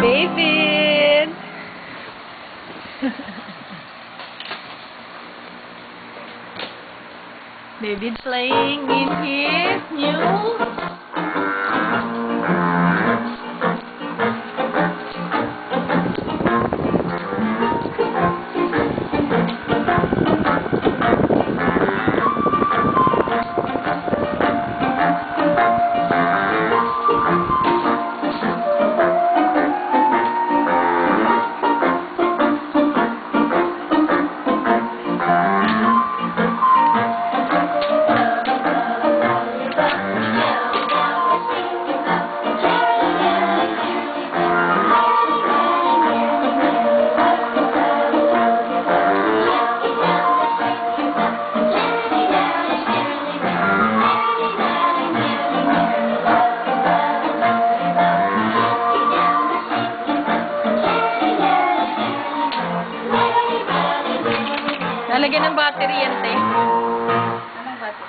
David! David's playing in his new... Lalagyan ng battery yan, te. Anong battery?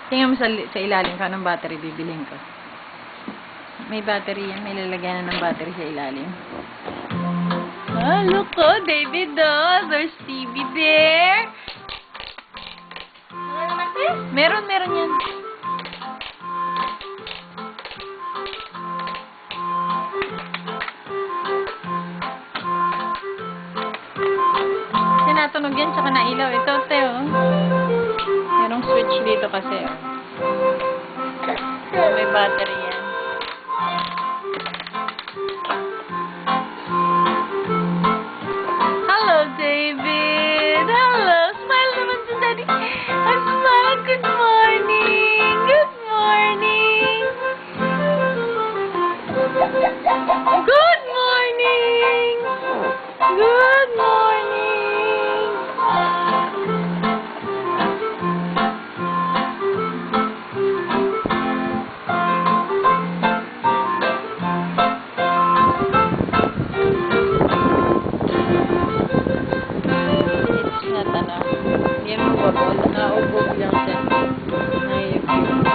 Tingnan mo sa ilalim ka ng battery, bibilhin ko. May battery yan. May lalagyan na ng battery sa ilalim. Ah, look ko, David, oh. There's TV there. Meron yan. Natunog yan, tsaka nailaw. Ito, Teo. Merong switch dito kasi. May battery yan. Hello, David! Hello! Smile naman si Daddy. Smile! Good morning! Good morning! Good morning! Good morning! Yan mo ba po? Naubog lang siya. Ayok yun.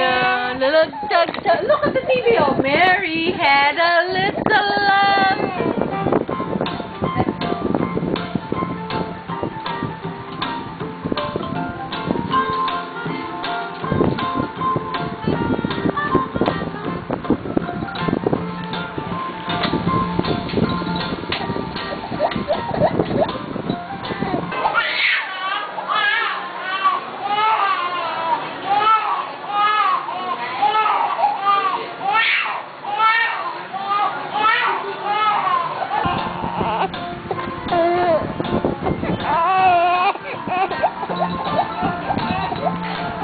Yeah, look at the TV. Oh, Mary had a little